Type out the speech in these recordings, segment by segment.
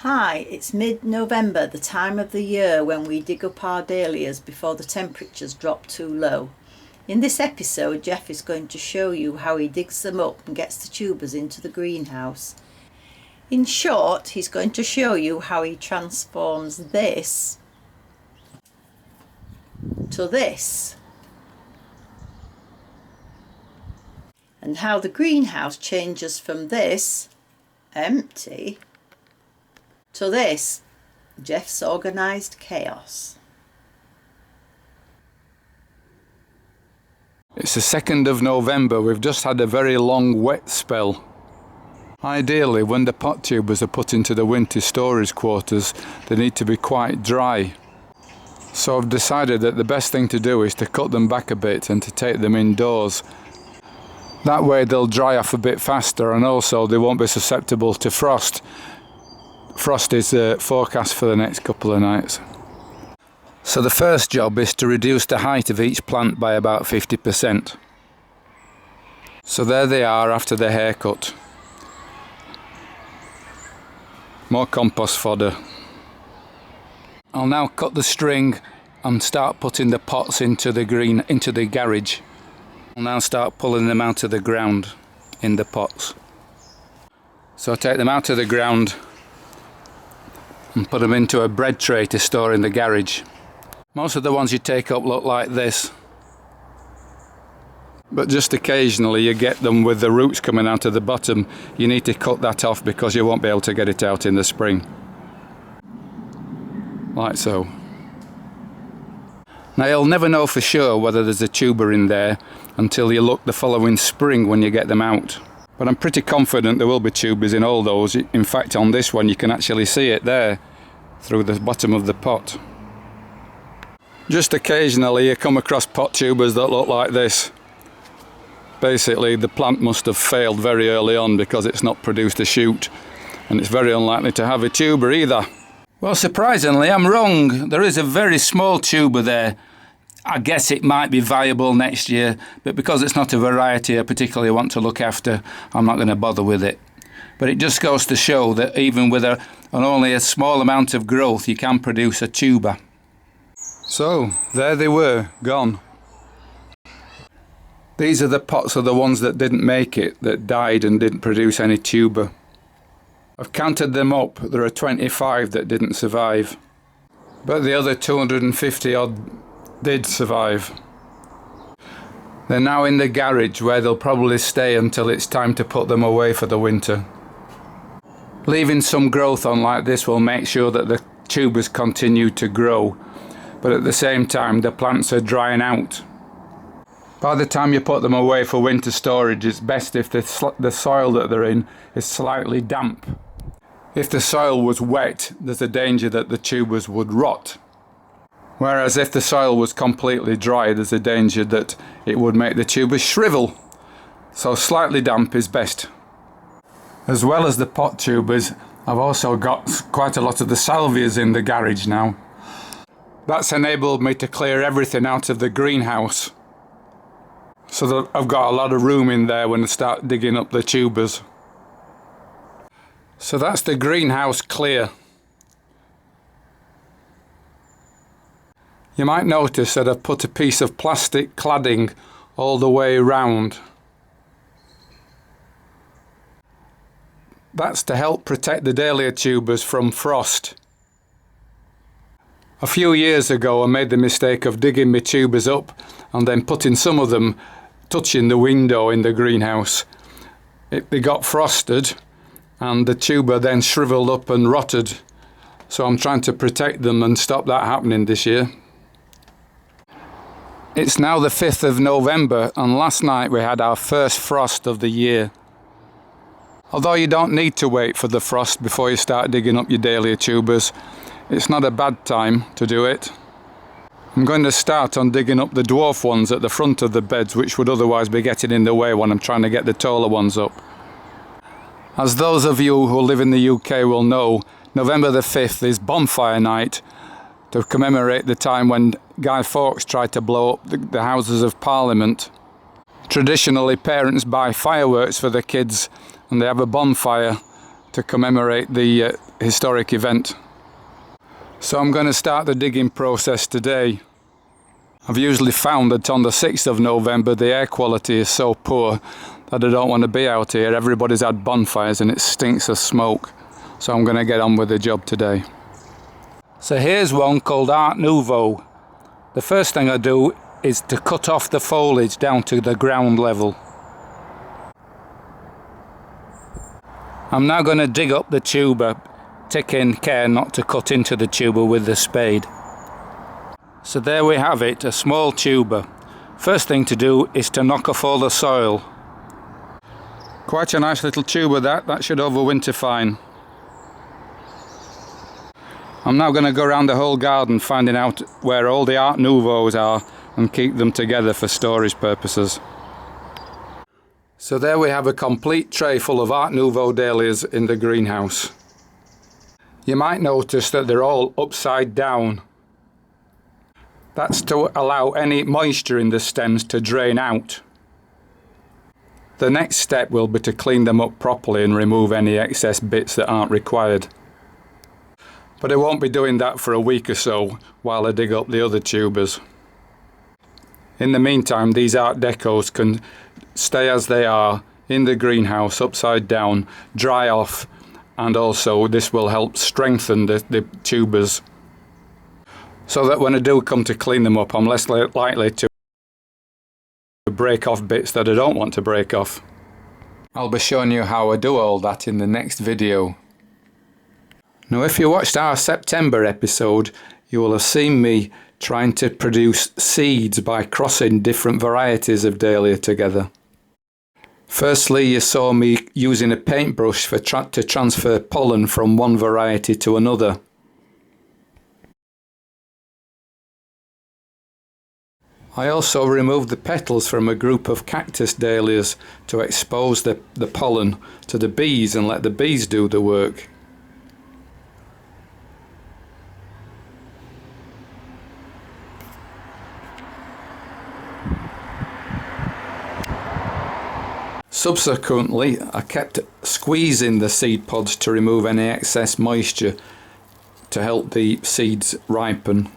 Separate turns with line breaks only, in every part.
Hi, it's mid-November, the time of the year when we dig up our dahlias before the temperatures drop too low. In this episode, Geoff is going to show you how he digs them up and gets the tubers into the greenhouse. In short, he's going to show you how he transforms this to this, and how the greenhouse changes from this empty to this Geoff's organised chaos.
It's the 2nd of November. We've just had a very long wet spell. Ideally, when the pot tubers are put into the winter storage quarters, they need to be quite dry. So I've decided that the best thing to do is to cut them back a bit and to take them indoors. That way they'll dry off a bit faster, and also they won't be susceptible to frost. Frost is forecast for the next couple of nights. So the first job is to reduce the height of each plant by about 50%. So there they are after the haircut. More compost fodder. I'll now cut the string and start putting the pots into the garage. I'll now start pulling them out of the ground in the pots. So I take them out of the ground and put them into a bread tray to store in the garage. Most of the ones you take up look like this, but just occasionally you get them with the roots coming out of the bottom. You need to cut that off because you won't be able to get it out in the spring. Like so. Now you'll never know for sure whether there's a tuber in there until you look the following spring when you get them out. But I'm pretty confident there will be tubers in all those. In fact, on this one you can actually see it there through the bottom of the pot. Just occasionally you come across pot tubers that look like this. Basically the plant must have failed very early on because it's not produced a shoot, and it's very unlikely to have a tuber either. Well, surprisingly I'm wrong. There is a very small tuber there. I guess it might be viable next year, but because it's not a variety I particularly want to look after, I'm not going to bother with it. But it just goes to show that even with only a small amount of growth you can produce a tuber. So, there they were, gone. These are the pots of the ones that didn't make it, that died and didn't produce any tuber. I've counted them up. There are 25 that didn't survive, but the other 250 odd did survive. They're now in the garage where they'll probably stay until it's time to put them away for the winter. Leaving some growth on like this will make sure that the tubers continue to grow, but at the same time the plants are drying out. By the time you put them away for winter storage, it's best if the soil that they're in is slightly damp. If the soil was wet, there's a danger that the tubers would rot. Whereas if the soil was completely dry, there's a danger that it would make the tubers shrivel. So slightly damp is best. As well as the pot tubers, I've also got quite a lot of the salvias in the garage now. That's enabled me to clear everything out of the greenhouse, so that I've got a lot of room in there when I start digging up the tubers. So that's the greenhouse clear. You might notice that I've put a piece of plastic cladding all the way around. That's to help protect the dahlia tubers from frost. A few years ago I made the mistake of digging my tubers up and then putting some of them touching the window in the greenhouse. They got frosted and the tuber then shriveled up and rotted. So I'm trying to protect them and stop that happening this year. It's now the 5th of November and last night we had our first frost of the year. Although you don't need to wait for the frost before you start digging up your dahlia tubers, it's not a bad time to do it. I'm going to start on digging up the dwarf ones at the front of the beds, which would otherwise be getting in the way when I'm trying to get the taller ones up. As those of you who live in the UK will know, November the 5th is bonfire night, to commemorate the time when Guy Fawkes tried to blow up the Houses of Parliament. Traditionally, parents buy fireworks for the kids and they have a bonfire to commemorate the historic event. So I'm going to start the digging process today. I've usually found that on the 6th of November the air quality is so poor that I don't want to be out here. Everybody's had bonfires and it stinks of smoke. So I'm going to get on with the job today. So here's one called Art Nouveau. The first thing I do is to cut off the foliage down to the ground level. I'm now going to dig up the tuber, taking care not to cut into the tuber with the spade. So there we have it, a small tuber. First thing to do is to knock off all the soil. Quite a nice little tuber that should overwinter fine. I'm now going to go around the whole garden finding out where all the Art Nouveaux are and keep them together for storage purposes. So there we have a complete tray full of Art Nouveau dahlias in the greenhouse. You might notice that they're all upside down. That's to allow any moisture in the stems to drain out. The next step will be to clean them up properly and remove any excess bits that aren't required. But I won't be doing that for a week or so while I dig up the other tubers. In the meantime, these Art Decos can stay as they are in the greenhouse upside down, dry off, and also this will help strengthen the tubers so that when I do come to clean them up I'm less likely to break off bits that I don't want to break off. I'll be showing you how I do all that in the next video. Now if you watched our September episode you will have seen me trying to produce seeds by crossing different varieties of dahlia together. Firstly, you saw me using a paintbrush to transfer pollen from one variety to another. I also removed the petals from a group of cactus dahlias to expose the pollen to the bees and let the bees do the work. Subsequently, I kept squeezing the seed pods to remove any excess moisture to help the seeds ripen.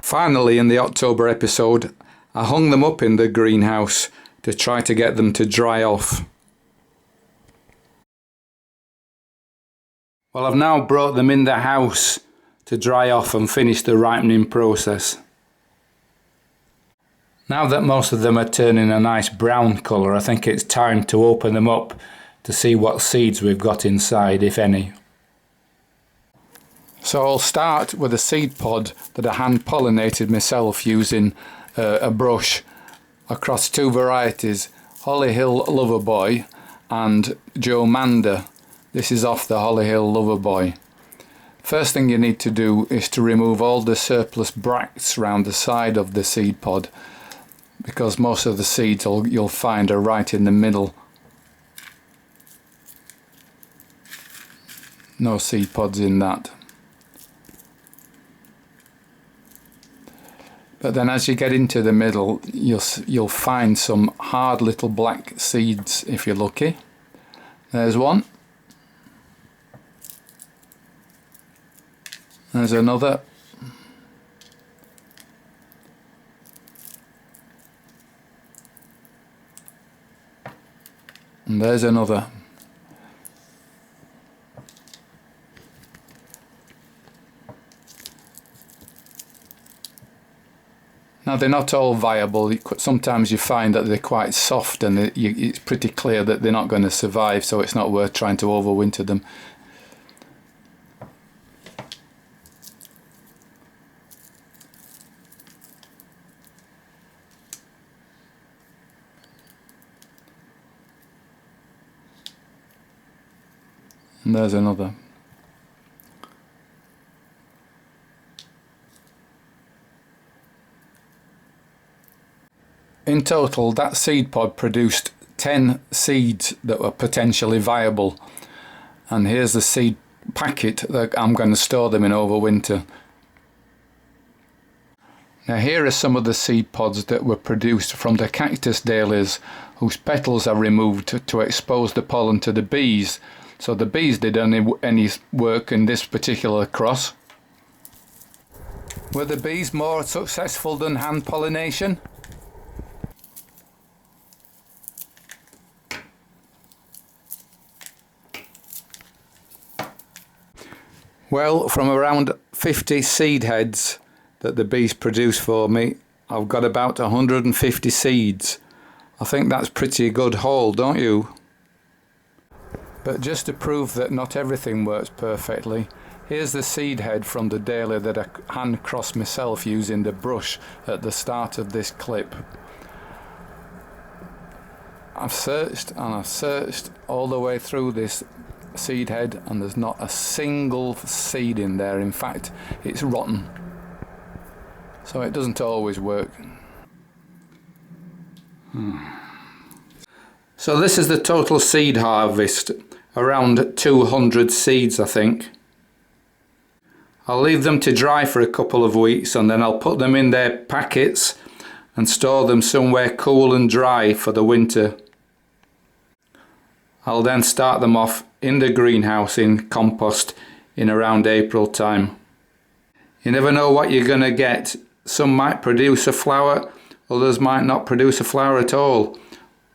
Finally, in the October episode, I hung them up in the greenhouse to try to get them to dry off. Well, I've now brought them in the house to dry off and finish the ripening process. Now that most of them are turning a nice brown colour, I think it's time to open them up to see what seeds we've got inside, if any. So I'll start with a seed pod that I hand pollinated myself using a brush across two varieties, Hollyhill Loverboy and Joe Mander. This is off the Hollyhill Loverboy. First thing you need to do is to remove all the surplus bracts around the side of the seed pod, because most of the seeds you'll find are right in the middle. No seed pods in that. But then as you get into the middle you'll find some hard little black seeds if you're lucky. There's one. There's another. And there's another. Now they're not all viable. Sometimes you find that they're quite soft and it's pretty clear that they're not going to survive, so it's not worth trying to overwinter them. And there's another. In total, that seed pod produced 10 seeds that were potentially viable. And here's the seed packet that I'm going to store them in over winter. Now here are some of the seed pods that were produced from the cactus dahlias, whose petals are removed to expose the pollen to the bees, So the bees did any work in this particular cross. Were the bees more successful than hand pollination? Well, from around 50 seed heads that the bees produce for me, I've got about 150 seeds. I think that's pretty good haul, don't you? But just to prove that not everything works perfectly, here's the seed head from the dahlia that I hand crossed myself using the brush at the start of this clip. I've searched and I've searched all the way through this seed head and there's not a single seed in there. In fact, it's rotten. So it doesn't always work. So this is the total seed harvest, around 200 seeds I think. I'll leave them to dry for a couple of weeks and then I'll put them in their packets and store them somewhere cool and dry for the winter. I'll then start them off in the greenhouse in compost in around April time. You never know what you're going to get. Some might produce a flower, others might not produce a flower at all.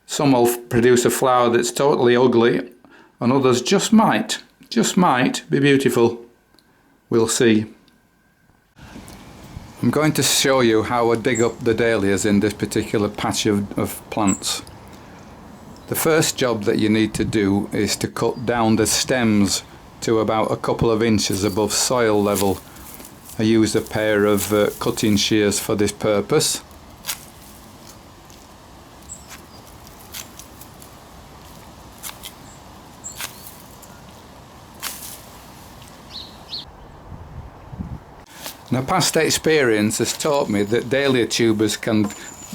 Some will produce a flower that's totally ugly and others just might be beautiful. We'll see. I'm going to show you how I dig up the dahlias in this particular patch of plants. The first job that you need to do is to cut down the stems to about a couple of inches above soil level. I used a pair of cutting shears for this purpose. Now, past experience has taught me that dahlia tubers can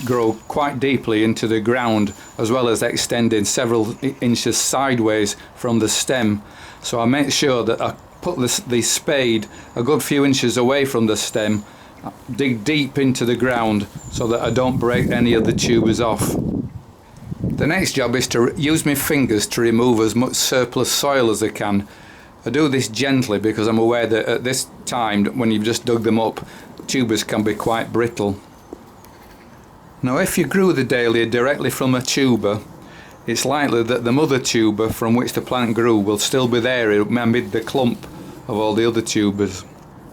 grow quite deeply into the ground as well as extending several inches sideways from the stem. So I make sure that I put the spade a good few inches away from the stem, dig deep into the ground so that I don't break any of the tubers off. The next job is to use my fingers to remove as much surplus soil as I can. I do this gently because I'm aware that at this time, when you've just dug them up, tubers can be quite brittle. Now, if you grew the dahlia directly from a tuber, it's likely that the mother tuber from which the plant grew will still be there amid the clump of all the other tubers.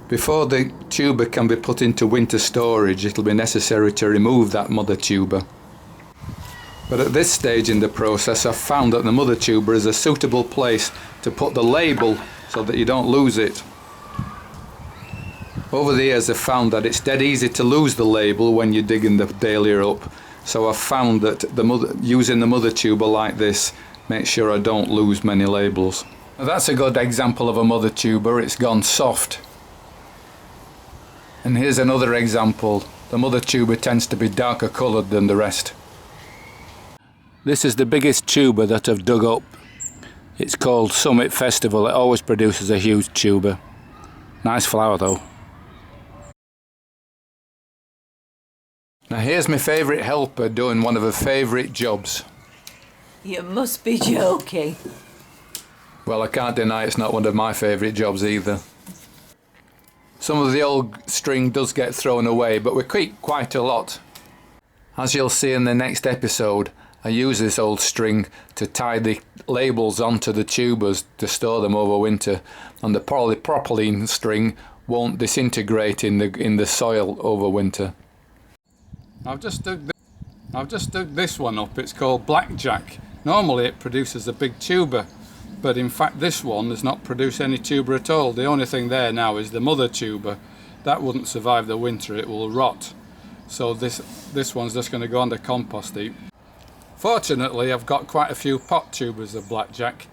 Before the tuber can be put into winter storage, it'll be necessary to remove that mother tuber. But at this stage in the process, I've found that the mother tuber is a suitable place to put the label so that you don't lose it. Over the years I've found that it's dead easy to lose the label when you're digging the dahlia up, so I've found that using the mother tuber like this makes sure I don't lose many labels. Now that's a good example of a mother tuber. It's gone soft. And here's another example. The mother tuber tends to be darker coloured than the rest. This is the biggest tuber that I've dug up. It's called Summit Festival. It always produces a huge tuber. Nice flower though. Now here's my favourite helper doing one of her favourite jobs.
You must be joking.
Well, I can't deny it's not one of my favourite jobs either. Some of the old string does get thrown away, but we keep quite a lot. As you'll see in the next episode, I use this old string to tie the labels onto the tubers to store them over winter, and the polypropylene string won't disintegrate in the soil over winter. I've just dug this one up. It's called Blackjack. Normally it produces a big tuber, but in fact this one does not produce any tuber at all. The only thing there now is the mother tuber. That wouldn't survive the winter, it will rot. So this one's just going to go on the compost heap. Fortunately, I've got quite a few pot tubers of Blackjack.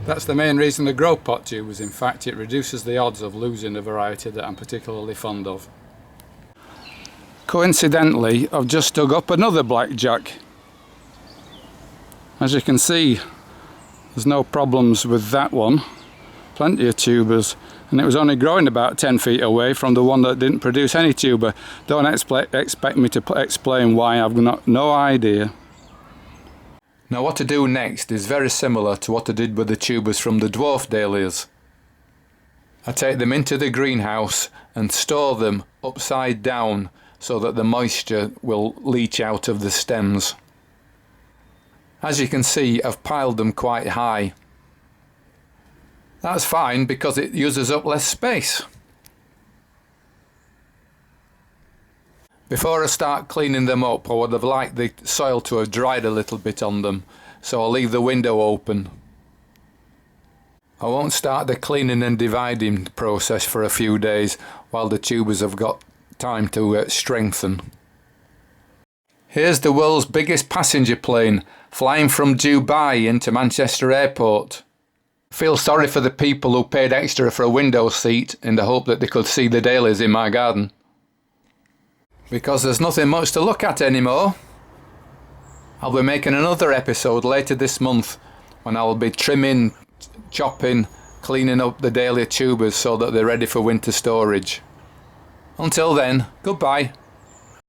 That's the main reason to grow pot tubers. In fact, it reduces the odds of losing a variety that I'm particularly fond of. Coincidentally, I've just dug up another Blackjack. As you can see, there's no problems with that one. Plenty of tubers. And it was only growing about 10 feet away from the one that didn't produce any tuber. Don't expect me to explain why. I've got no idea. Now what to do next is very similar to what I did with the tubers from the dwarf dahlias. I take them into the greenhouse and store them upside down so that the moisture will leach out of the stems. As you can see, I've piled them quite high. That's fine because it uses up less space. Before I start cleaning them up, I would have liked the soil to have dried a little bit on them, so I'll leave the window open. I won't start the cleaning and dividing process for a few days while the tubers have got time to strengthen. Here's the world's biggest passenger plane flying from Dubai into Manchester Airport. I feel sorry for the people who paid extra for a window seat in the hope that they could see the dahlias in my garden. Because there's nothing much to look at anymore. I'll be making another episode later this month when I'll be trimming, chopping, cleaning up the dahlia tubers so that they're ready for winter storage. Until then, goodbye.